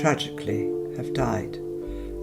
tragically have died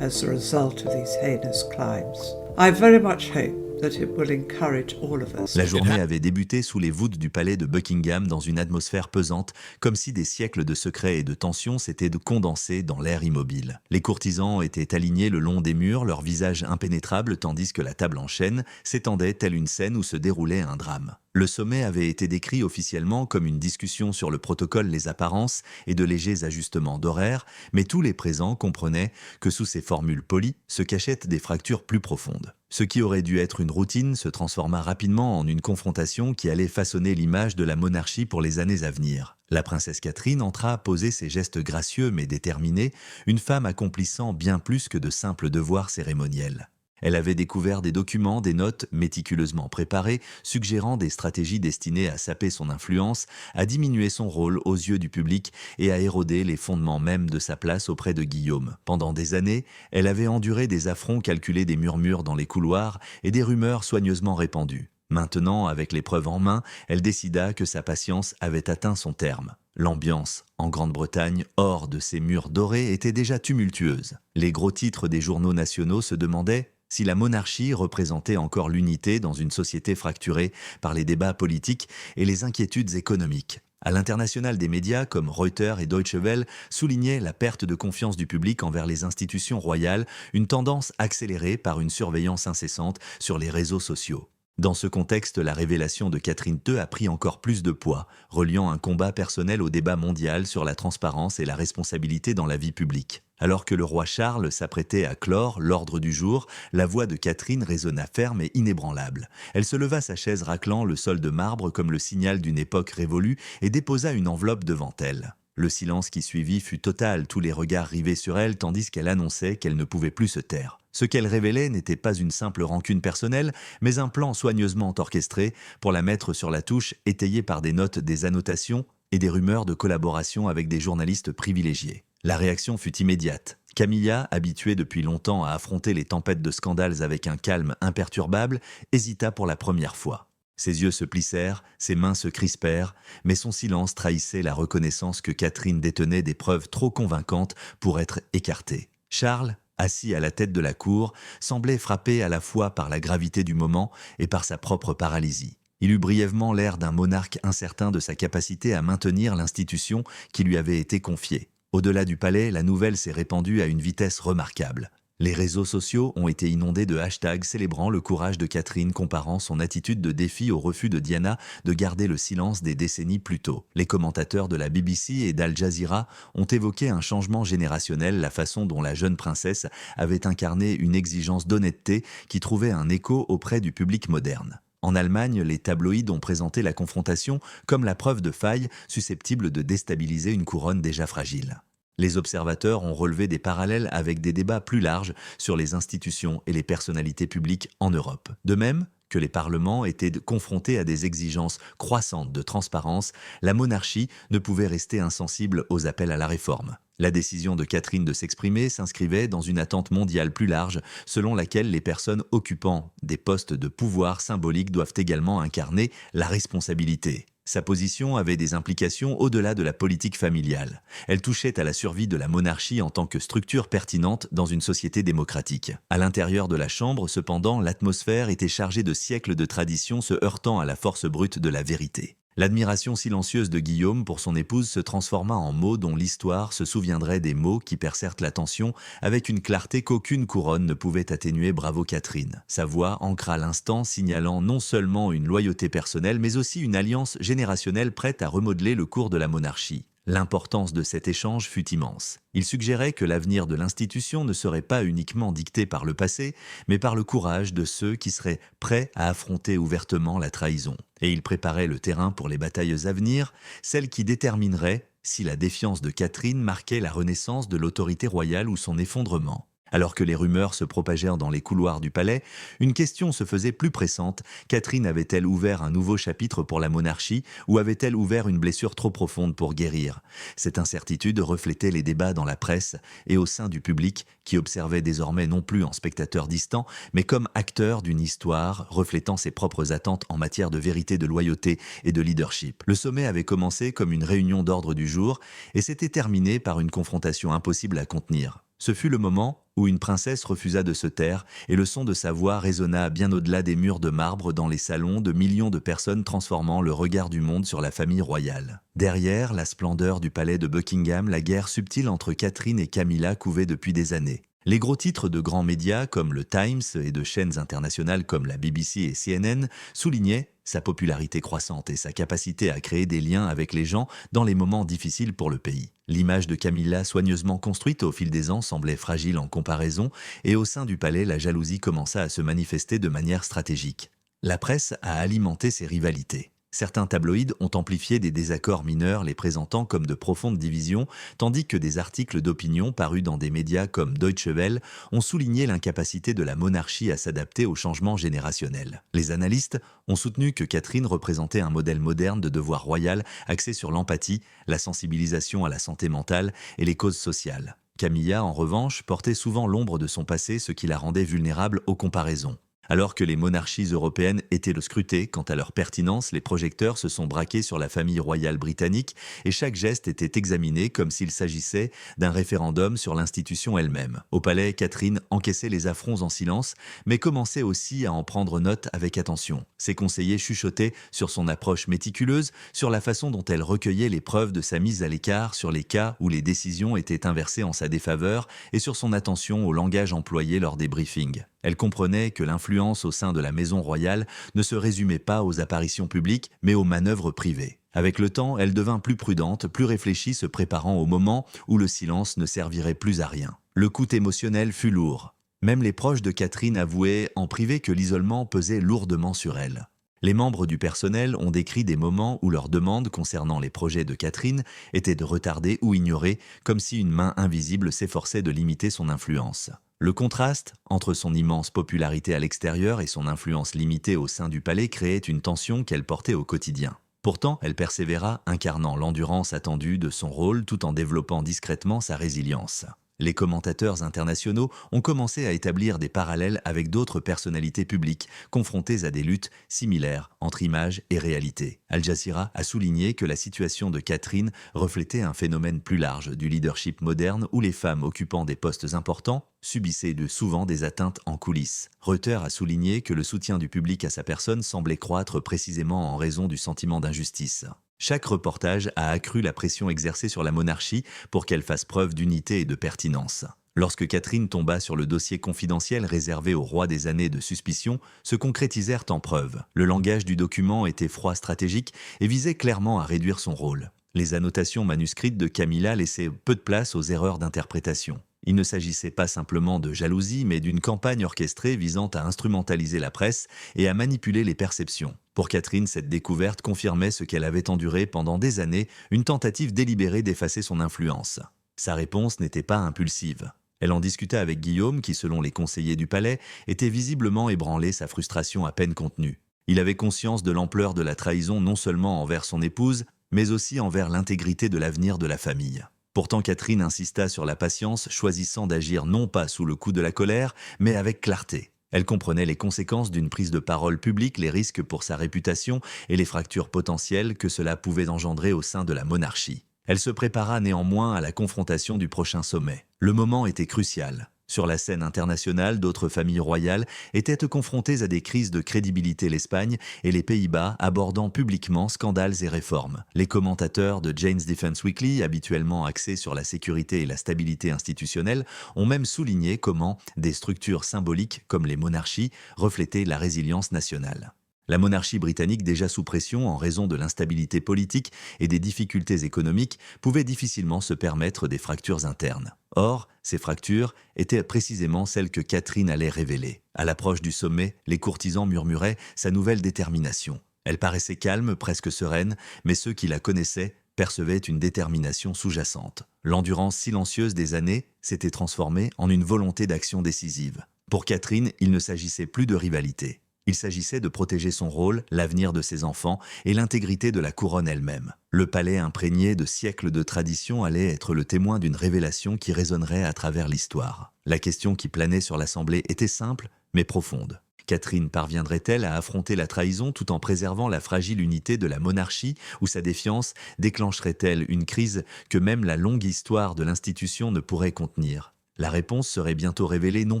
as a result of these heinous crimes. I very much hope that it will encourage all of us. La journée avait débuté sous les voûtes du palais de Buckingham dans une atmosphère pesante, comme si des siècles de secrets et de tensions s'étaient condensés dans l'air immobile. Les courtisans étaient alignés le long des murs, leurs visages impénétrables, tandis que la table en chêne s'étendait telle une scène où se déroulait un drame. Le sommet avait été décrit officiellement comme une discussion sur le protocole, les apparences et de légers ajustements d'horaire, mais tous les présents comprenaient que sous ces formules polies se cachaient des fractures plus profondes. Ce qui aurait dû être une routine se transforma rapidement en une confrontation qui allait façonner l'image de la monarchie pour les années à venir. La princesse Catherine entra poser ses gestes gracieux mais déterminés, une femme accomplissant bien plus que de simples devoirs cérémoniels. Elle avait découvert des documents, des notes méticuleusement préparées, suggérant des stratégies destinées à saper son influence, à diminuer son rôle aux yeux du public et à éroder les fondements mêmes de sa place auprès de Guillaume. Pendant des années, elle avait enduré des affronts, calculé des murmures dans les couloirs et des rumeurs soigneusement répandues. Maintenant, avec les preuves en main, elle décida que sa patience avait atteint son terme. L'ambiance, en Grande-Bretagne, hors de ces murs dorés, était déjà tumultueuse. Les gros titres des journaux nationaux se demandaient si la monarchie représentait encore l'unité dans une société fracturée par les débats politiques et les inquiétudes économiques. À l'international, des médias comme Reuters et Deutsche Welle soulignaient la perte de confiance du public envers les institutions royales, une tendance accélérée par une surveillance incessante sur les réseaux sociaux. Dans ce contexte, la révélation de Catherine II a pris encore plus de poids, reliant un combat personnel au débat mondial sur la transparence et la responsabilité dans la vie publique. Alors que le roi Charles s'apprêtait à clore l'ordre du jour, la voix de Catherine résonna ferme et inébranlable. Elle se leva sa chaise raclant le sol de marbre comme le signal d'une époque révolue et déposa une enveloppe devant elle. Le silence qui suivit fut total, tous les regards rivés sur elle tandis qu'elle annonçait qu'elle ne pouvait plus se taire. Ce qu'elle révélait n'était pas une simple rancune personnelle, mais un plan soigneusement orchestré pour la mettre sur la touche, étayé par des notes, des annotations et des rumeurs de collaboration avec des journalistes privilégiés. La réaction fut immédiate. Camilla, habituée depuis longtemps à affronter les tempêtes de scandales avec un calme imperturbable, hésita pour la première fois. Ses yeux se plissèrent, ses mains se crispèrent, mais son silence trahissait la reconnaissance que Catherine détenait des preuves trop convaincantes pour être écartée. Charles, assis à la tête de la cour, semblait frappé à la fois par la gravité du moment et par sa propre paralysie. Il eut brièvement l'air d'un monarque incertain de sa capacité à maintenir l'institution qui lui avait été confiée. Au-delà du palais, la nouvelle s'est répandue à une vitesse remarquable. Les réseaux sociaux ont été inondés de hashtags célébrant le courage de Catherine, comparant son attitude de défi au refus de Diana de garder le silence des décennies plus tôt. Les commentateurs de la BBC et d'Al Jazeera ont évoqué un changement générationnel, la façon dont la jeune princesse avait incarné une exigence d'honnêteté qui trouvait un écho auprès du public moderne. En Allemagne, les tabloïds ont présenté la confrontation comme la preuve de faille susceptible de déstabiliser une couronne déjà fragile. Les observateurs ont relevé des parallèles avec des débats plus larges sur les institutions et les personnalités publiques en Europe. De même que les parlements étaient confrontés à des exigences croissantes de transparence, la monarchie ne pouvait rester insensible aux appels à la réforme. La décision de Catherine de s'exprimer s'inscrivait dans une attente mondiale plus large, selon laquelle les personnes occupant des postes de pouvoir symboliques doivent également incarner la responsabilité. Sa position avait des implications au-delà de la politique familiale. Elle touchait à la survie de la monarchie en tant que structure pertinente dans une société démocratique. À l'intérieur de la Chambre, cependant, l'atmosphère était chargée de siècles de traditions se heurtant à la force brute de la vérité. L'admiration silencieuse de Guillaume pour son épouse se transforma en mots dont l'histoire se souviendrait, des mots qui percèrent l'attention avec une clarté qu'aucune couronne ne pouvait atténuer. Bravo Catherine. Sa voix ancra l'instant, signalant non seulement une loyauté personnelle, mais aussi une alliance générationnelle prête à remodeler le cours de la monarchie. L'importance de cet échange fut immense. Il suggérait que l'avenir de l'institution ne serait pas uniquement dicté par le passé, mais par le courage de ceux qui seraient prêts à affronter ouvertement la trahison. Et il préparait le terrain pour les batailles à venir, celles qui détermineraient si la défiance de Catherine marquait la renaissance de l'autorité royale ou son effondrement. Alors que les rumeurs se propagèrent dans les couloirs du palais, une question se faisait plus pressante. Catherine avait-elle ouvert un nouveau chapitre pour la monarchie ou avait-elle ouvert une blessure trop profonde pour guérir? Cette incertitude reflétait les débats dans la presse et au sein du public qui observait désormais non plus en spectateur distant, mais comme acteur d'une histoire reflétant ses propres attentes en matière de vérité, de loyauté et de leadership. Le sommet avait commencé comme une réunion d'ordre du jour et s'était terminé par une confrontation impossible à contenir. Ce fut le moment où une princesse refusa de se taire et le son de sa voix résonna bien au-delà des murs de marbre dans les salons de millions de personnes transformant le regard du monde sur la famille royale. Derrière la splendeur du palais de Buckingham, la guerre subtile entre Catherine et Camilla couvait depuis des années. Les gros titres de grands médias comme le Times et de chaînes internationales comme la BBC et CNN soulignaient sa popularité croissante et sa capacité à créer des liens avec les gens dans les moments difficiles pour le pays. L'image de Camilla, soigneusement construite au fil des ans, semblait fragile en comparaison, et au sein du palais, la jalousie commença à se manifester de manière stratégique. La presse a alimenté ces rivalités. Certains tabloïds ont amplifié des désaccords mineurs, les présentant comme de profondes divisions, tandis que des articles d'opinion parus dans des médias comme Deutsche Welle ont souligné l'incapacité de la monarchie à s'adapter aux changements générationnels. Les analystes ont soutenu que Catherine représentait un modèle moderne de devoir royal axé sur l'empathie, la sensibilisation à la santé mentale et les causes sociales. Camilla, en revanche, portait souvent l'ombre de son passé, ce qui la rendait vulnérable aux comparaisons. Alors que les monarchies européennes étaient scrutées quant à leur pertinence, les projecteurs se sont braqués sur la famille royale britannique et chaque geste était examiné comme s'il s'agissait d'un référendum sur l'institution elle-même. Au palais, Catherine encaissait les affronts en silence, mais commençait aussi à en prendre note avec attention. Ses conseillers chuchotaient sur son approche méticuleuse, sur la façon dont elle recueillait les preuves de sa mise à l'écart, sur les cas où les décisions étaient inversées en sa défaveur et sur son attention au langage employé lors des briefings. Elle comprenait que l'influence au sein de la maison royale ne se résumait pas aux apparitions publiques, mais aux manœuvres privées. Avec le temps, elle devint plus prudente, plus réfléchie, se préparant au moment où le silence ne servirait plus à rien. Le coût émotionnel fut lourd. Même les proches de Catherine avouaient en privé que l'isolement pesait lourdement sur elle. Les membres du personnel ont décrit des moments où leurs demandes concernant les projets de Catherine étaient de retarder ou ignorées, comme si une main invisible s'efforçait de limiter son influence. Le contraste entre son immense popularité à l'extérieur et son influence limitée au sein du palais créait une tension qu'elle portait au quotidien. Pourtant, elle persévéra, incarnant l'endurance attendue de son rôle tout en développant discrètement sa résilience. Les commentateurs internationaux ont commencé à établir des parallèles avec d'autres personnalités publiques confrontées à des luttes similaires entre images et réalité. Al Jazeera a souligné que la situation de Catherine reflétait un phénomène plus large du leadership moderne où les femmes occupant des postes importants subissaient souvent des atteintes en coulisses. Reuters a souligné que le soutien du public à sa personne semblait croître précisément en raison du sentiment d'injustice. Chaque reportage a accru la pression exercée sur la monarchie pour qu'elle fasse preuve d'unité et de pertinence. Lorsque Catherine tomba sur le dossier confidentiel réservé au roi des années de suspicion, se concrétisèrent en preuves. Le langage du document était froid, stratégique et visait clairement à réduire son rôle. Les annotations manuscrites de Camilla laissaient peu de place aux erreurs d'interprétation. Il ne s'agissait pas simplement de jalousie, mais d'une campagne orchestrée visant à instrumentaliser la presse et à manipuler les perceptions. Pour Catherine, cette découverte confirmait ce qu'elle avait enduré pendant des années, une tentative délibérée d'effacer son influence. Sa réponse n'était pas impulsive. Elle en discuta avec Guillaume, qui, selon les conseillers du palais, était visiblement ébranlé, sa frustration à peine contenue. Il avait conscience de l'ampleur de la trahison non seulement envers son épouse, mais aussi envers l'intégrité de l'avenir de la famille. Pourtant, Catherine insista sur la patience, choisissant d'agir non pas sous le coup de la colère, mais avec clarté. Elle comprenait les conséquences d'une prise de parole publique, les risques pour sa réputation et les fractures potentielles que cela pouvait engendrer au sein de la monarchie. Elle se prépara néanmoins à la confrontation du prochain sommet. Le moment était crucial. Sur la scène internationale, d'autres familles royales étaient confrontées à des crises de crédibilité, l'Espagne et les Pays-Bas abordant publiquement scandales et réformes. Les commentateurs de Jane's Defense Weekly, habituellement axés sur la sécurité et la stabilité institutionnelle, ont même souligné comment des structures symboliques comme les monarchies reflétaient la résilience nationale. La monarchie britannique, déjà sous pression en raison de l'instabilité politique et des difficultés économiques, pouvait difficilement se permettre des fractures internes. Or, ces fractures étaient précisément celles que Catherine allait révéler. À l'approche du sommet, les courtisans murmuraient sa nouvelle détermination. Elle paraissait calme, presque sereine, mais ceux qui la connaissaient percevaient une détermination sous-jacente. L'endurance silencieuse des années s'était transformée en une volonté d'action décisive. Pour Catherine, il ne s'agissait plus de rivalité. Il s'agissait de protéger son rôle, l'avenir de ses enfants et l'intégrité de la couronne elle-même. Le palais imprégné de siècles de tradition allait être le témoin d'une révélation qui résonnerait à travers l'histoire. La question qui planait sur l'Assemblée était simple, mais profonde. Catherine parviendrait-elle à affronter la trahison tout en préservant la fragile unité de la monarchie ou sa défiance déclencherait-elle une crise que même la longue histoire de l'institution ne pourrait contenir? La réponse serait bientôt révélée non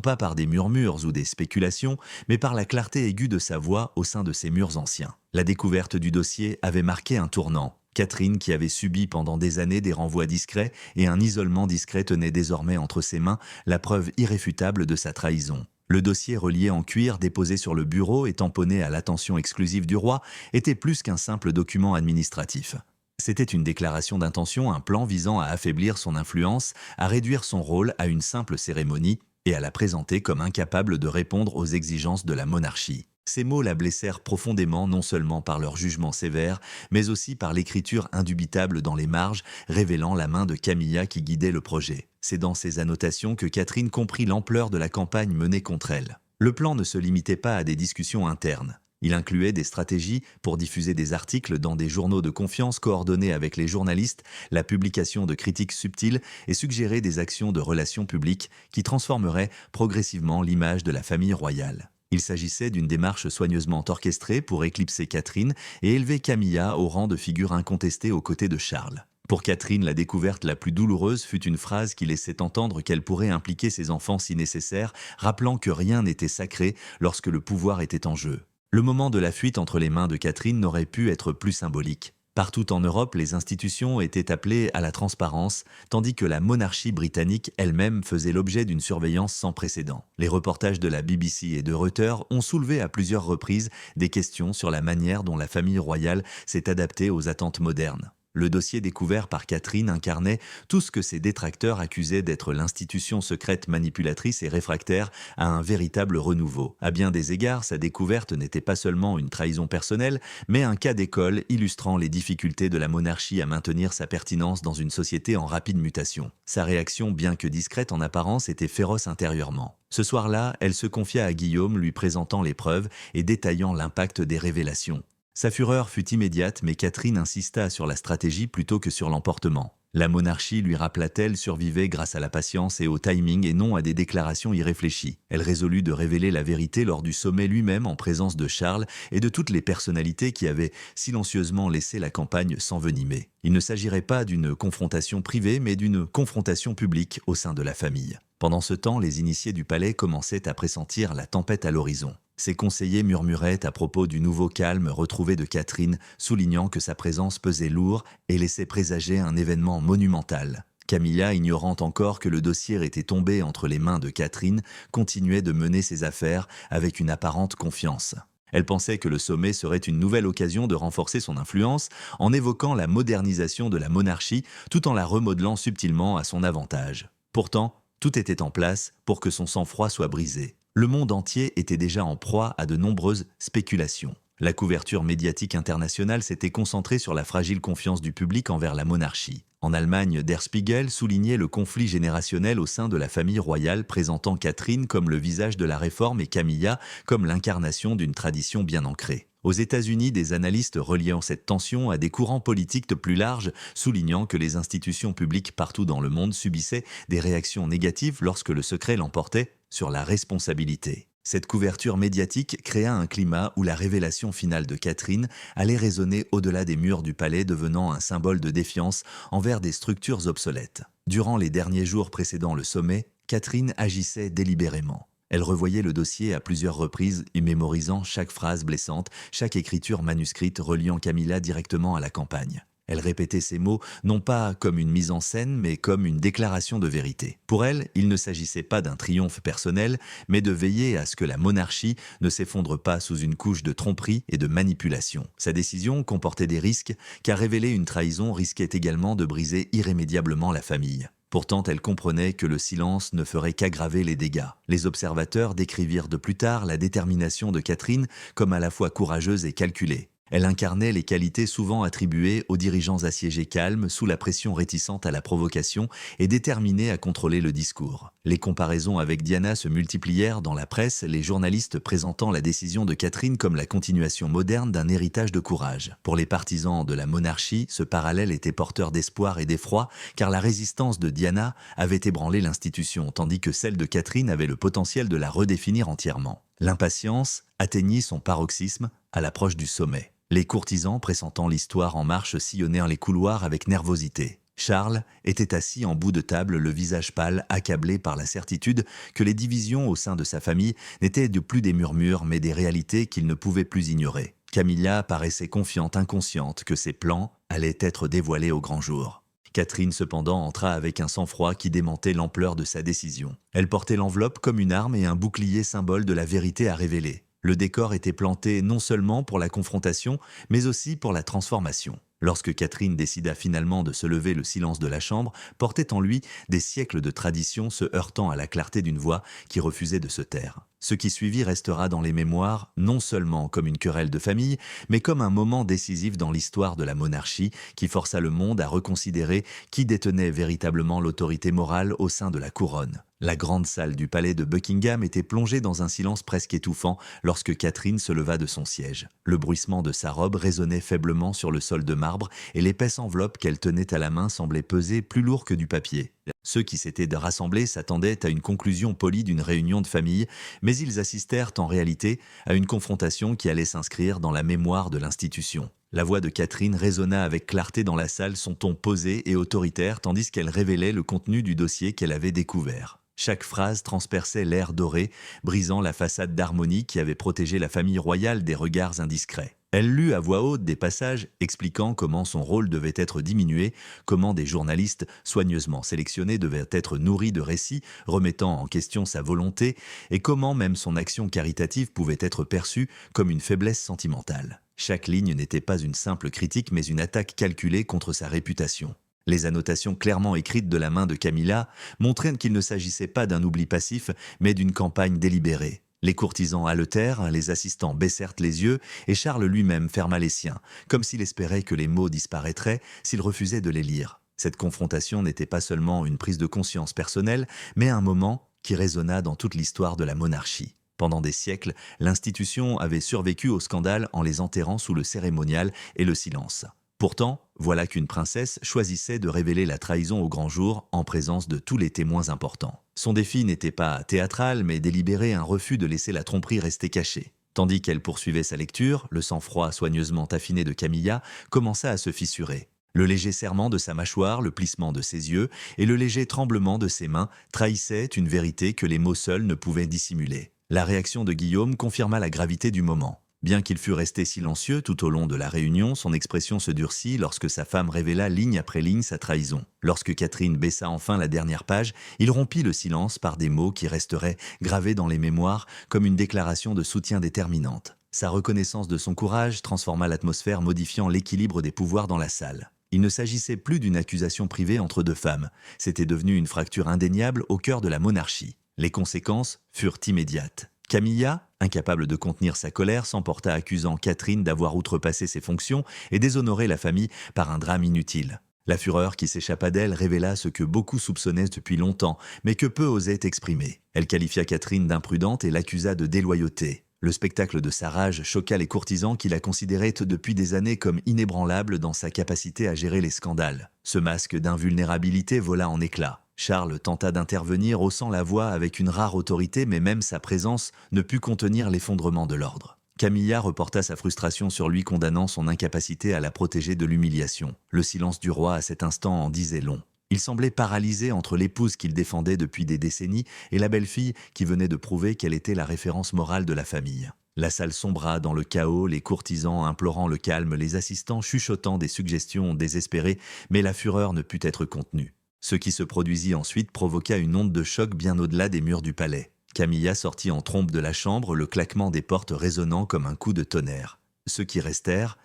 pas par des murmures ou des spéculations, mais par la clarté aiguë de sa voix au sein de ces murs anciens. La découverte du dossier avait marqué un tournant. Catherine, qui avait subi pendant des années des renvois discrets et un isolement discret, tenait désormais entre ses mains la preuve irréfutable de sa trahison. Le dossier relié en cuir déposé sur le bureau et tamponné à l'attention exclusive du roi était plus qu'un simple document administratif. C'était une déclaration d'intention, un plan visant à affaiblir son influence, à réduire son rôle à une simple cérémonie et à la présenter comme incapable de répondre aux exigences de la monarchie. Ces mots la blessèrent profondément, non seulement par leur jugement sévère, mais aussi par l'écriture indubitable dans les marges, révélant la main de Camilla qui guidait le projet. C'est dans ces annotations que Catherine comprit l'ampleur de la campagne menée contre elle. Le plan ne se limitait pas à des discussions internes. Il incluait des stratégies pour diffuser des articles dans des journaux de confiance coordonnés avec les journalistes, la publication de critiques subtiles et suggérer des actions de relations publiques qui transformeraient progressivement l'image de la famille royale. Il s'agissait d'une démarche soigneusement orchestrée pour éclipser Catherine et élever Camilla au rang de figure incontestée aux côtés de Charles. Pour Catherine, la découverte la plus douloureuse fut une phrase qui laissait entendre qu'elle pourrait impliquer ses enfants si nécessaire, rappelant que rien n'était sacré lorsque le pouvoir était en jeu. Le moment de la fuite entre les mains de Catherine n'aurait pu être plus symbolique. Partout en Europe, les institutions étaient appelées à la transparence, tandis que la monarchie britannique elle-même faisait l'objet d'une surveillance sans précédent. Les reportages de la BBC et de Reuters ont soulevé à plusieurs reprises des questions sur la manière dont la famille royale s'est adaptée aux attentes modernes. Le dossier découvert par Catherine incarnait tout ce que ses détracteurs accusaient d'être l'institution secrète manipulatrice et réfractaire à un véritable renouveau. À bien des égards, sa découverte n'était pas seulement une trahison personnelle, mais un cas d'école illustrant les difficultés de la monarchie à maintenir sa pertinence dans une société en rapide mutation. Sa réaction, bien que discrète en apparence, était féroce intérieurement. Ce soir-là, elle se confia à Guillaume, lui présentant les preuves et détaillant l'impact des révélations. Sa fureur fut immédiate, mais Catherine insista sur la stratégie plutôt que sur l'emportement. La monarchie, lui rappela-t-elle, survivait grâce à la patience et au timing et non à des déclarations irréfléchies. Elle résolut de révéler la vérité lors du sommet lui-même en présence de Charles et de toutes les personnalités qui avaient silencieusement laissé la campagne s'envenimer. Il ne s'agirait pas d'une confrontation privée, mais d'une confrontation publique au sein de la famille. Pendant ce temps, les initiés du palais commençaient à pressentir la tempête à l'horizon. Ses conseillers murmuraient à propos du nouveau calme retrouvé de Catherine, soulignant que sa présence pesait lourd et laissait présager un événement monumental. Camilla, ignorant encore que le dossier était tombé entre les mains de Catherine, continuait de mener ses affaires avec une apparente confiance. Elle pensait que le sommet serait une nouvelle occasion de renforcer son influence en évoquant la modernisation de la monarchie tout en la remodelant subtilement à son avantage. Pourtant, tout était en place pour que son sang-froid soit brisé. Le monde entier était déjà en proie à de nombreuses spéculations. La couverture médiatique internationale s'était concentrée sur la fragile confiance du public envers la monarchie. En Allemagne, Der Spiegel soulignait le conflit générationnel au sein de la famille royale, présentant Catherine comme le visage de la réforme et Camilla comme l'incarnation d'une tradition bien ancrée. Aux États-Unis, des analystes reliant cette tension à des courants politiques plus larges, soulignant que les institutions publiques partout dans le monde subissaient des réactions négatives lorsque le secret l'emportait sur la responsabilité. Cette couverture médiatique créa un climat où la révélation finale de Catherine allait résonner au-delà des murs du palais, devenant un symbole de défiance envers des structures obsolètes. Durant les derniers jours précédant le sommet, Catherine agissait délibérément. Elle revoyait le dossier à plusieurs reprises et mémorisant chaque phrase blessante, chaque écriture manuscrite reliant Camilla directement à la campagne. Elle répétait ces mots non pas comme une mise en scène, mais comme une déclaration de vérité. Pour elle, il ne s'agissait pas d'un triomphe personnel, mais de veiller à ce que la monarchie ne s'effondre pas sous une couche de tromperie et de manipulation. Sa décision comportait des risques, car révéler une trahison risquait également de briser irrémédiablement la famille. Pourtant, elle comprenait que le silence ne ferait qu'aggraver les dégâts. Les observateurs décrivirent de plus tard la détermination de Catherine comme à la fois courageuse et calculée. Elle incarnait les qualités souvent attribuées aux dirigeants assiégés calmes, sous la pression réticente à la provocation et déterminés à contrôler le discours. Les comparaisons avec Diana se multiplièrent dans la presse, les journalistes présentant la décision de Catherine comme la continuation moderne d'un héritage de courage. Pour les partisans de la monarchie, ce parallèle était porteur d'espoir et d'effroi, car la résistance de Diana avait ébranlé l'institution, tandis que celle de Catherine avait le potentiel de la redéfinir entièrement. L'impatience atteignit son paroxysme à l'approche du sommet. Les courtisans pressentant l'histoire en marche sillonnèrent les couloirs avec nervosité. Charles était assis en bout de table, le visage pâle, accablé par la certitude que les divisions au sein de sa famille n'étaient plus des murmures, mais des réalités qu'il ne pouvait plus ignorer. Camilla paraissait confiante, inconsciente, que ses plans allaient être dévoilés au grand jour. Catherine, cependant, entra avec un sang-froid qui démentait l'ampleur de sa décision. Elle portait l'enveloppe comme une arme et un bouclier symbole de la vérité à révéler. Le décor était planté non seulement pour la confrontation, mais aussi pour la transformation. Lorsque Catherine décida finalement de se lever, le silence de la chambre portait en lui des siècles de tradition se heurtant à la clarté d'une voix qui refusait de se taire. Ce qui suivit restera dans les mémoires non seulement comme une querelle de famille, mais comme un moment décisif dans l'histoire de la monarchie qui força le monde à reconsidérer qui détenait véritablement l'autorité morale au sein de la couronne. La grande salle du palais de Buckingham était plongée dans un silence presque étouffant lorsque Catherine se leva de son siège. Le bruissement de sa robe résonnait faiblement sur le sol de marbre et l'épaisse enveloppe qu'elle tenait à la main semblait peser plus lourd que du papier. Ceux qui s'étaient rassemblés s'attendaient à une conclusion polie d'une réunion de famille, mais ils assistèrent en réalité à une confrontation qui allait s'inscrire dans la mémoire de l'institution. La voix de Catherine résonna avec clarté dans la salle, son ton posé et autoritaire, tandis qu'elle révélait le contenu du dossier qu'elle avait découvert. Chaque phrase transperçait l'air doré, brisant la façade d'harmonie qui avait protégé la famille royale des regards indiscrets. Elle lut à voix haute des passages expliquant comment son rôle devait être diminué, comment des journalistes soigneusement sélectionnés devaient être nourris de récits remettant en question sa volonté et comment même son action caritative pouvait être perçue comme une faiblesse sentimentale. Chaque ligne n'était pas une simple critique mais une attaque calculée contre sa réputation. Les annotations clairement écrites de la main de Camilla montraient qu'il ne s'agissait pas d'un oubli passif, mais d'une campagne délibérée. Les courtisans haletèrent, les assistants baissèrent les yeux, et Charles lui-même ferma les siens, comme s'il espérait que les mots disparaîtraient s'il refusait de les lire. Cette confrontation n'était pas seulement une prise de conscience personnelle, mais un moment qui résonna dans toute l'histoire de la monarchie. Pendant des siècles, l'institution avait survécu au scandale en les enterrant sous le cérémonial et le silence. Pourtant, voilà qu'une princesse choisissait de révéler la trahison au grand jour en présence de tous les témoins importants. Son défi n'était pas théâtral, mais délibéré, un refus de laisser la tromperie rester cachée. Tandis qu'elle poursuivait sa lecture, le sang-froid soigneusement affiné de Camilla commença à se fissurer. Le léger serrement de sa mâchoire, le plissement de ses yeux et le léger tremblement de ses mains trahissaient une vérité que les mots seuls ne pouvaient dissimuler. La réaction de Guillaume confirma la gravité du moment. Bien qu'il fût resté silencieux tout au long de la réunion, son expression se durcit lorsque sa femme révéla ligne après ligne sa trahison. Lorsque Catherine baissa enfin la dernière page, il rompit le silence par des mots qui resteraient gravés dans les mémoires comme une déclaration de soutien déterminante. Sa reconnaissance de son courage transforma l'atmosphère, modifiant l'équilibre des pouvoirs dans la salle. Il ne s'agissait plus d'une accusation privée entre deux femmes, c'était devenu une fracture indéniable au cœur de la monarchie. Les conséquences furent immédiates. Camilla, incapable de contenir sa colère, s'emporta accusant Catherine d'avoir outrepassé ses fonctions et déshonoré la famille par un drame inutile. La fureur qui s'échappa d'elle révéla ce que beaucoup soupçonnaient depuis longtemps, mais que peu osaient exprimer. Elle qualifia Catherine d'imprudente et l'accusa de déloyauté. Le spectacle de sa rage choqua les courtisans qui la considéraient depuis des années comme inébranlable dans sa capacité à gérer les scandales. Ce masque d'invulnérabilité vola en éclats. Charles tenta d'intervenir, haussant la voix avec une rare autorité, mais même sa présence ne put contenir l'effondrement de l'ordre. Camilla reporta sa frustration sur lui, condamnant son incapacité à la protéger de l'humiliation. Le silence du roi à cet instant en disait long. Il semblait paralysé entre l'épouse qu'il défendait depuis des décennies et la belle-fille qui venait de prouver qu'elle était la référence morale de la famille. La salle sombra dans le chaos, les courtisans implorant le calme, les assistants chuchotant des suggestions désespérées, mais la fureur ne put être contenue. Ce qui se produisit ensuite provoqua une onde de choc bien au-delà des murs du palais. Camilla sortit en trompe de la chambre, le claquement des portes résonnant comme un coup de tonnerre. Ceux qui restèrent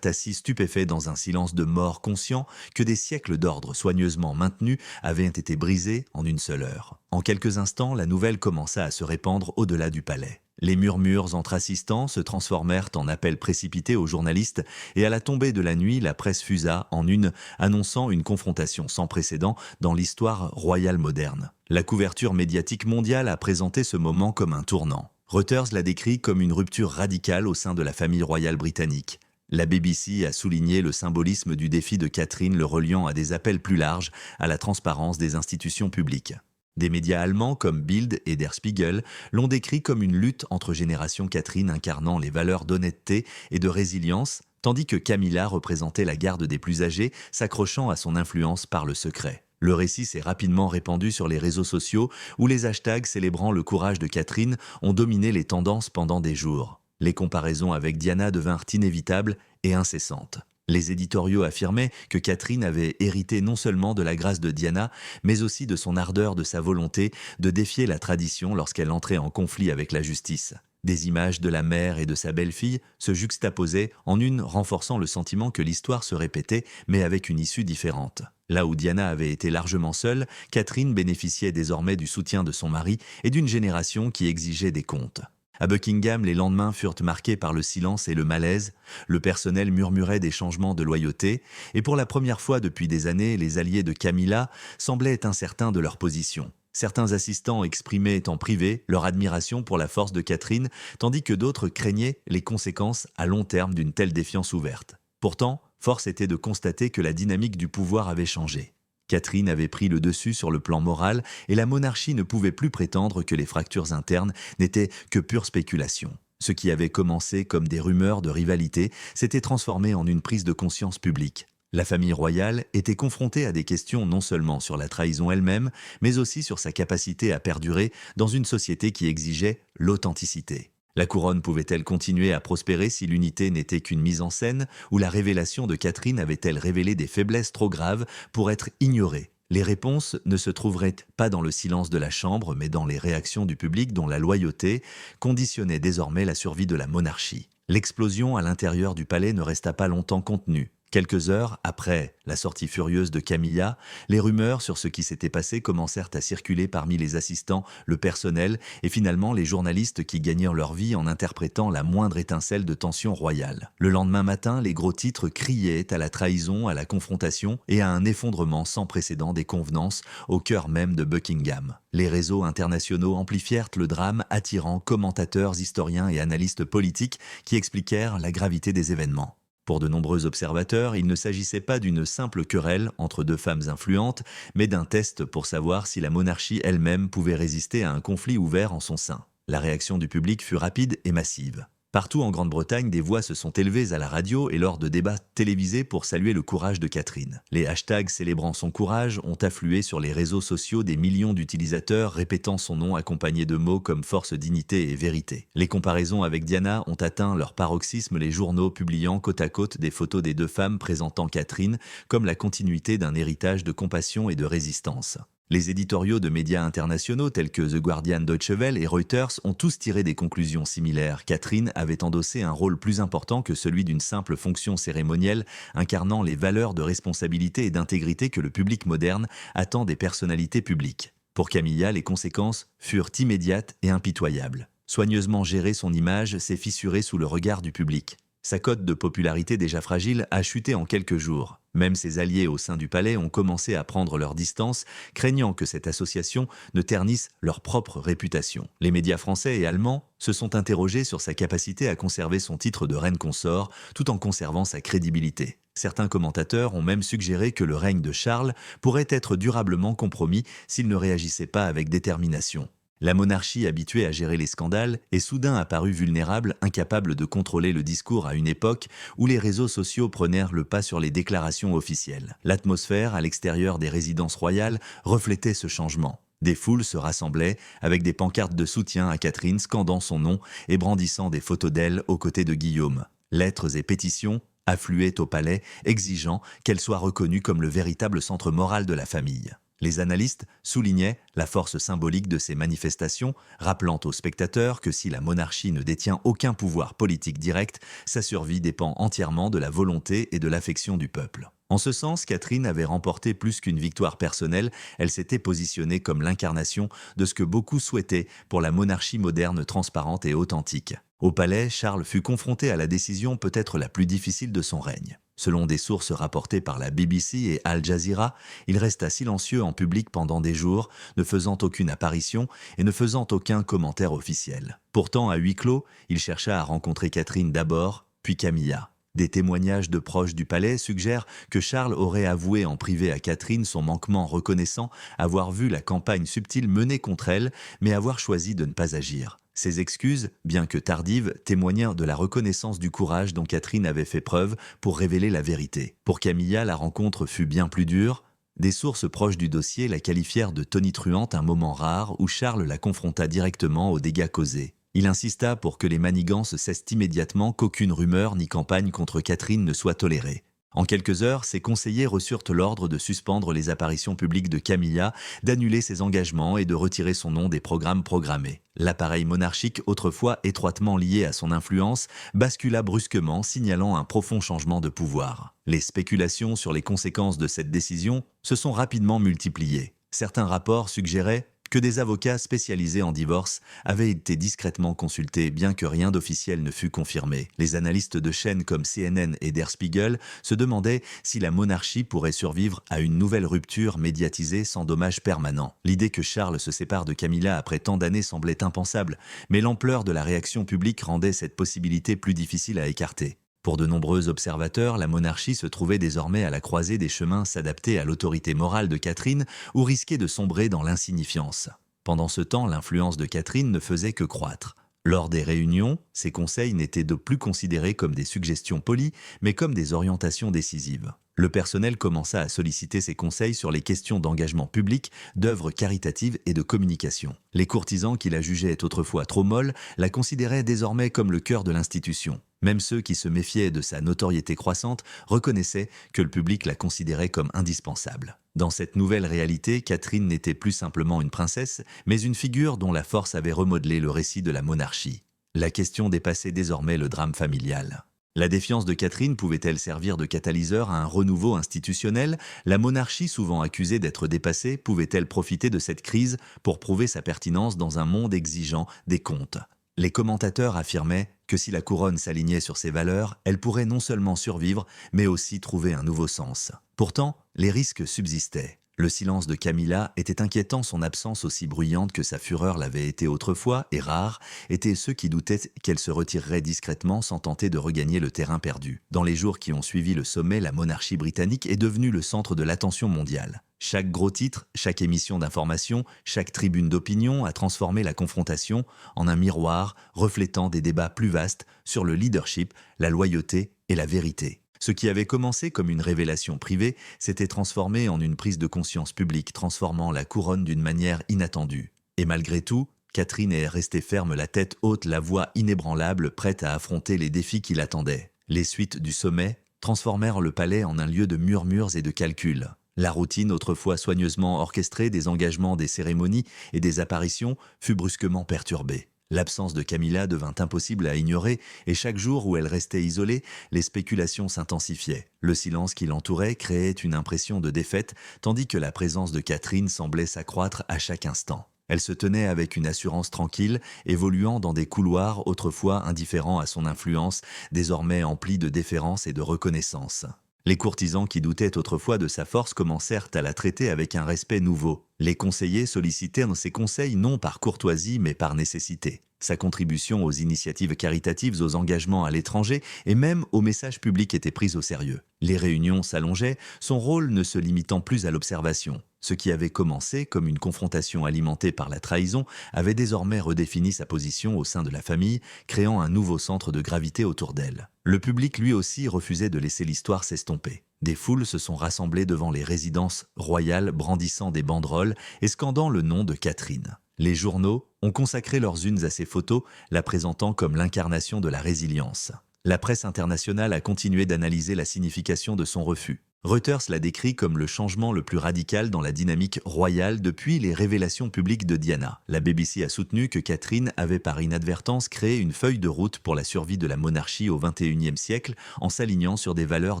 assis stupéfaits dans un silence de mort, conscients que des siècles d'ordre soigneusement maintenus avaient été brisés en une seule heure. En quelques instants, la nouvelle commença à se répandre au-delà du palais. Les murmures entre assistants se transformèrent en appels précipités aux journalistes et à la tombée de la nuit, la presse fusa en une, annonçant une confrontation sans précédent dans l'histoire royale moderne. La couverture médiatique mondiale a présenté ce moment comme un tournant. Reuters l'a décrit comme une rupture radicale au sein de la famille royale britannique. La BBC a souligné le symbolisme du défi de Catherine, le reliant à des appels plus larges à la transparence des institutions publiques. Des médias allemands comme Bild et Der Spiegel l'ont décrit comme une lutte entre générations, Catherine incarnant les valeurs d'honnêteté et de résilience, tandis que Camilla représentait la garde des plus âgés, s'accrochant à son influence par le secret. Le récit s'est rapidement répandu sur les réseaux sociaux où les hashtags célébrant le courage de Catherine ont dominé les tendances pendant des jours. Les comparaisons avec Diana devinrent inévitables et incessantes. Les éditoriaux affirmaient que Catherine avait hérité non seulement de la grâce de Diana, mais aussi de son ardeur, de sa volonté de défier la tradition lorsqu'elle entrait en conflit avec la justice. Des images de la mère et de sa belle-fille se juxtaposaient en une, renforçant le sentiment que l'histoire se répétait, mais avec une issue différente. Là où Diana avait été largement seule, Catherine bénéficiait désormais du soutien de son mari et d'une génération qui exigeait des comptes. À Buckingham, les lendemains furent marqués par le silence et le malaise. Le personnel murmurait des changements de loyauté, et pour la première fois depuis des années, les alliés de Camilla semblaient incertains de leur position. Certains assistants exprimaient en privé leur admiration pour la force de Catherine, tandis que d'autres craignaient les conséquences à long terme d'une telle défiance ouverte. Pourtant, force était de constater que la dynamique du pouvoir avait changé. Catherine avait pris le dessus sur le plan moral et la monarchie ne pouvait plus prétendre que les fractures internes n'étaient que pure spéculation. Ce qui avait commencé comme des rumeurs de rivalité s'était transformé en une prise de conscience publique. La famille royale était confrontée à des questions non seulement sur la trahison elle-même, mais aussi sur sa capacité à perdurer dans une société qui exigeait l'authenticité. La couronne pouvait-elle continuer à prospérer si l'unité n'était qu'une mise en scène, ou la révélation de Catherine avait-elle révélé des faiblesses trop graves pour être ignorées? Les réponses ne se trouveraient pas dans le silence de la Chambre, mais dans les réactions du public dont la loyauté conditionnait désormais la survie de la monarchie. L'explosion à l'intérieur du palais ne resta pas longtemps contenue. Quelques heures après la sortie furieuse de Camilla, les rumeurs sur ce qui s'était passé commencèrent à circuler parmi les assistants, le personnel et finalement les journalistes qui gagnèrent leur vie en interprétant la moindre étincelle de tension royale. Le lendemain matin, les gros titres criaient à la trahison, à la confrontation et à un effondrement sans précédent des convenances au cœur même de Buckingham. Les réseaux internationaux amplifièrent le drame, attirant commentateurs, historiens et analystes politiques qui expliquèrent la gravité des événements. Pour de nombreux observateurs, il ne s'agissait pas d'une simple querelle entre deux femmes influentes, mais d'un test pour savoir si la monarchie elle-même pouvait résister à un conflit ouvert en son sein. La réaction du public fut rapide et massive. Partout en Grande-Bretagne, des voix se sont élevées à la radio et lors de débats télévisés pour saluer le courage de Catherine. Les hashtags célébrant son courage ont afflué sur les réseaux sociaux, des millions d'utilisateurs répétant son nom accompagnés de mots comme force, dignité et vérité. Les comparaisons avec Diana ont atteint leur paroxysme, les journaux publiant côte à côte des photos des deux femmes présentant Catherine comme la continuité d'un héritage de compassion et de résistance. Les éditoriaux de médias internationaux tels que The Guardian, Deutsche Welle et Reuters ont tous tiré des conclusions similaires. Catherine avait endossé un rôle plus important que celui d'une simple fonction cérémonielle, incarnant les valeurs de responsabilité et d'intégrité que le public moderne attend des personnalités publiques. Pour Camilla, les conséquences furent immédiates et impitoyables. Soigneusement gérer son image s'est fissurée sous le regard du public. Sa cote de popularité déjà fragile a chuté en quelques jours. Même ses alliés au sein du palais ont commencé à prendre leur distance, craignant que cette association ne ternisse leur propre réputation. Les médias français et allemands se sont interrogés sur sa capacité à conserver son titre de reine consort tout en conservant sa crédibilité. Certains commentateurs ont même suggéré que le règne de Charles pourrait être durablement compromis s'il ne réagissait pas avec détermination. La monarchie, habituée à gérer les scandales, est soudain apparue vulnérable, incapable de contrôler le discours à une époque où les réseaux sociaux prenèrent le pas sur les déclarations officielles. L'atmosphère, à l'extérieur des résidences royales, reflétait ce changement. Des foules se rassemblaient avec des pancartes de soutien à Catherine, scandant son nom et brandissant des photos d'elle aux côtés de Guillaume. Lettres et pétitions affluaient au palais, exigeant qu'elle soit reconnue comme le véritable centre moral de la famille. Les analystes soulignaient la force symbolique de ces manifestations, rappelant aux spectateurs que si la monarchie ne détient aucun pouvoir politique direct, sa survie dépend entièrement de la volonté et de l'affection du peuple. En ce sens, Catherine avait remporté plus qu'une victoire personnelle, elle s'était positionnée comme l'incarnation de ce que beaucoup souhaitaient pour la monarchie moderne transparente et authentique. Au palais, Charles fut confronté à la décision peut-être la plus difficile de son règne. Selon des sources rapportées par la BBC et Al Jazeera, il resta silencieux en public pendant des jours, ne faisant aucune apparition et ne faisant aucun commentaire officiel. Pourtant, à huis clos, il chercha à rencontrer Catherine d'abord, puis Camilla. Des témoignages de proches du palais suggèrent que Charles aurait avoué en privé à Catherine son manquement reconnaissant avoir vu la campagne subtile menée contre elle, mais avoir choisi de ne pas agir. Ces excuses, bien que tardives, témoignèrent de la reconnaissance du courage dont Catherine avait fait preuve pour révéler la vérité. Pour Camilla, la rencontre fut bien plus dure. Des sources proches du dossier la qualifièrent de tonitruante, un moment rare où Charles la confronta directement aux dégâts causés. Il insista pour que les manigances cessent immédiatement, qu'aucune rumeur ni campagne contre Catherine ne soit tolérée. En quelques heures, ses conseillers reçurent l'ordre de suspendre les apparitions publiques de Camilla, d'annuler ses engagements et de retirer son nom des programmes programmés. L'appareil monarchique, autrefois étroitement lié à son influence, bascula brusquement, signalant un profond changement de pouvoir. Les spéculations sur les conséquences de cette décision se sont rapidement multipliées. Certains rapports suggéraient que des avocats spécialisés en divorce avaient été discrètement consultés, bien que rien d'officiel ne fût confirmé. Les analystes de chaînes comme CNN et Der Spiegel se demandaient si la monarchie pourrait survivre à une nouvelle rupture médiatisée sans dommage permanent. L'idée que Charles se sépare de Camilla après tant d'années semblait impensable, mais l'ampleur de la réaction publique rendait cette possibilité plus difficile à écarter. Pour de nombreux observateurs, la monarchie se trouvait désormais à la croisée des chemins, s'adapter à l'autorité morale de Catherine ou risquer de sombrer dans l'insignifiance. Pendant ce temps, l'influence de Catherine ne faisait que croître. Lors des réunions, ses conseils n'étaient de plus considérés comme des suggestions polies, mais comme des orientations décisives. Le personnel commença à solliciter ses conseils sur les questions d'engagement public, d'œuvres caritatives et de communication. Les courtisans qui la jugeaient autrefois trop molle la considéraient désormais comme le cœur de l'institution. Même ceux qui se méfiaient de sa notoriété croissante reconnaissaient que le public la considérait comme indispensable. Dans cette nouvelle réalité, Catherine n'était plus simplement une princesse, mais une figure dont la force avait remodelé le récit de la monarchie. La question dépassait désormais le drame familial. La défiance de Catherine pouvait-elle servir de catalyseur à un renouveau institutionnel? La monarchie, souvent accusée d'être dépassée, pouvait-elle profiter de cette crise pour prouver sa pertinence dans un monde exigeant des comptes? Les commentateurs affirmaient que si la couronne s'alignait sur ses valeurs, elle pourrait non seulement survivre, mais aussi trouver un nouveau sens. Pourtant, les risques subsistaient. Le silence de Camilla était inquiétant, son absence aussi bruyante que sa fureur l'avait été autrefois, et rares étaient ceux qui doutaient qu'elle se retirerait discrètement sans tenter de regagner le terrain perdu. Dans les jours qui ont suivi le sommet, la monarchie britannique est devenue le centre de l'attention mondiale. Chaque gros titre, chaque émission d'information, chaque tribune d'opinion a transformé la confrontation en un miroir reflétant des débats plus vastes sur le leadership, la loyauté et la vérité. Ce qui avait commencé comme une révélation privée s'était transformé en une prise de conscience publique, transformant la couronne d'une manière inattendue. Et malgré tout, Catherine est restée ferme, la tête haute, la voix inébranlable, prête à affronter les défis qui l'attendaient. Les suites du sommet transformèrent le palais en un lieu de murmures et de calculs. La routine, autrefois soigneusement orchestrée des engagements, des cérémonies et des apparitions, fut brusquement perturbée. L'absence de Camilla devint impossible à ignorer et chaque jour où elle restait isolée, les spéculations s'intensifiaient. Le silence qui l'entourait créait une impression de défaite, tandis que la présence de Catherine semblait s'accroître à chaque instant. Elle se tenait avec une assurance tranquille, évoluant dans des couloirs autrefois indifférents à son influence, désormais emplis de déférence et de reconnaissance. Les courtisans qui doutaient autrefois de sa force commencèrent à la traiter avec un respect nouveau. Les conseillers sollicitèrent ses conseils non par courtoisie mais par nécessité. Sa contribution aux initiatives caritatives, aux engagements à l'étranger et même aux messages publics était prise au sérieux. Les réunions s'allongeaient, son rôle ne se limitant plus à l'observation. Ce qui avait commencé comme une confrontation alimentée par la trahison avait désormais redéfini sa position au sein de la famille, créant un nouveau centre de gravité autour d'elle. Le public lui aussi refusait de laisser l'histoire s'estomper. Des foules se sont rassemblées devant les résidences royales brandissant des banderoles et scandant le nom de Catherine. Les journaux ont consacré leurs unes à ces photos, la présentant comme l'incarnation de la résilience. La presse internationale a continué d'analyser la signification de son refus. Reuters l'a décrit comme le changement le plus radical dans la dynamique royale depuis les révélations publiques de Diana. La BBC a soutenu que Catherine avait par inadvertance créé une feuille de route pour la survie de la monarchie au XXIe siècle en s'alignant sur des valeurs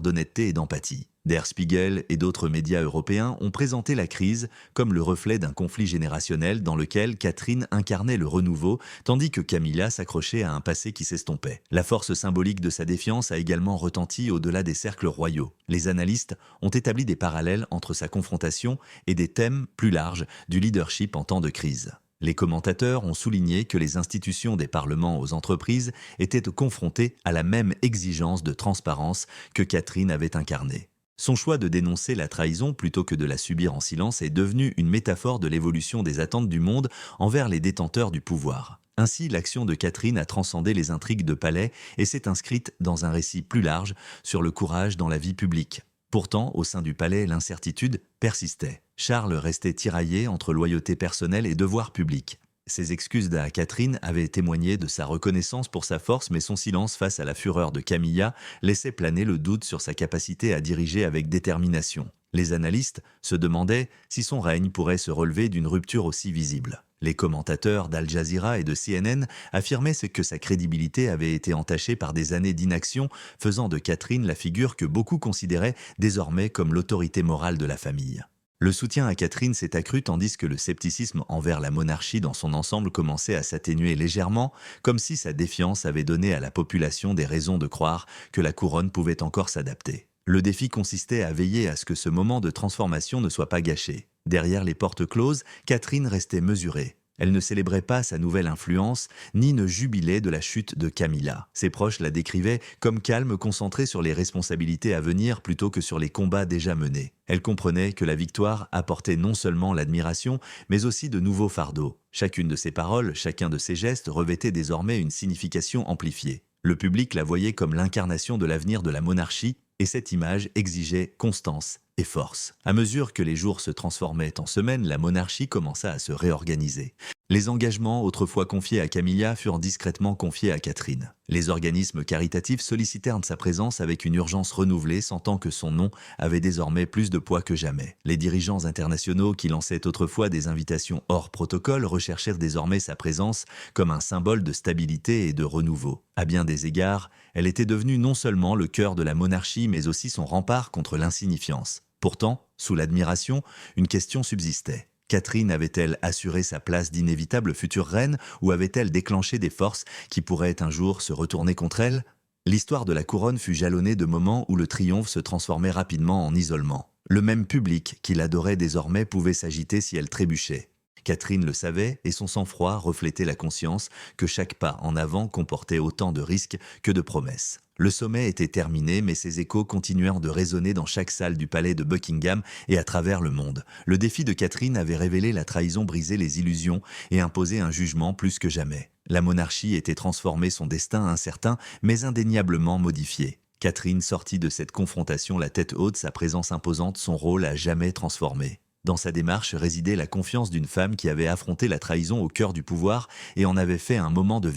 d'honnêteté et d'empathie. Der Spiegel et d'autres médias européens ont présenté la crise comme le reflet d'un conflit générationnel dans lequel Catherine incarnait le renouveau, tandis que Camilla s'accrochait à un passé qui s'estompait. La force symbolique de sa défiance a également retenti au-delà des cercles royaux. Les analystes ont établi des parallèles entre sa confrontation et des thèmes plus larges du leadership en temps de crise. Les commentateurs ont souligné que les institutions des parlements aux entreprises étaient confrontées à la même exigence de transparence que Catherine avait incarnée. Son choix de dénoncer la trahison plutôt que de la subir en silence est devenu une métaphore de l'évolution des attentes du monde envers les détenteurs du pouvoir. Ainsi, l'action de Catherine a transcendé les intrigues de palais et s'est inscrite dans un récit plus large sur le courage dans la vie publique. Pourtant, au sein du palais, l'incertitude persistait. Charles restait tiraillé entre loyauté personnelle et devoir public. Ses excuses à Catherine avaient témoigné de sa reconnaissance pour sa force, mais son silence face à la fureur de Camilla laissait planer le doute sur sa capacité à diriger avec détermination. Les analystes se demandaient si son règne pourrait se relever d'une rupture aussi visible. Les commentateurs d'Al Jazeera et de CNN affirmaient que sa crédibilité avait été entachée par des années d'inaction, faisant de Catherine la figure que beaucoup considéraient désormais comme l'autorité morale de la famille. Le soutien à Catherine s'est accru tandis que le scepticisme envers la monarchie dans son ensemble commençait à s'atténuer légèrement, comme si sa défiance avait donné à la population des raisons de croire que la couronne pouvait encore s'adapter. Le défi consistait à veiller à ce que ce moment de transformation ne soit pas gâché. Derrière les portes closes, Catherine restait mesurée. Elle ne célébrait pas sa nouvelle influence, ni ne jubilait de la chute de Camilla. Ses proches la décrivaient comme calme, concentrée sur les responsabilités à venir plutôt que sur les combats déjà menés. Elle comprenait que la victoire apportait non seulement l'admiration, mais aussi de nouveaux fardeaux. Chacune de ses paroles, chacun de ses gestes revêtait désormais une signification amplifiée. Le public la voyait comme l'incarnation de l'avenir de la monarchie, et cette image exigeait constance et force. À mesure que les jours se transformaient en semaines, la monarchie commença à se réorganiser. Les engagements autrefois confiés à Camilla furent discrètement confiés à Catherine. Les organismes caritatifs sollicitèrent sa présence avec une urgence renouvelée, sentant que son nom avait désormais plus de poids que jamais. Les dirigeants internationaux qui lançaient autrefois des invitations hors protocole recherchèrent désormais sa présence comme un symbole de stabilité et de renouveau. À bien des égards, elle était devenue non seulement le cœur de la monarchie, mais aussi son rempart contre l'insignifiance. Pourtant, sous l'admiration, une question subsistait. Catherine avait-elle assuré sa place d'inévitable future reine ou avait-elle déclenché des forces qui pourraient un jour se retourner contre elle? L'histoire de la couronne fut jalonnée de moments où le triomphe se transformait rapidement en isolement. Le même public qui l'adorait désormais pouvait s'agiter si elle trébuchait. Catherine le savait et son sang-froid reflétait la conscience que chaque pas en avant comportait autant de risques que de promesses. Le sommet était terminé, mais ses échos continuèrent de résonner dans chaque salle du palais de Buckingham et à travers le monde. Le défi de Catherine avait révélé la trahison, brisé les illusions et imposé un jugement plus que jamais. La monarchie était transformée, son destin incertain, mais indéniablement modifié. Catherine sortit de cette confrontation la tête haute, sa présence imposante, son rôle à jamais transformé. Dans sa démarche résidait la confiance d'une femme qui avait affronté la trahison au cœur du pouvoir et en avait fait un moment de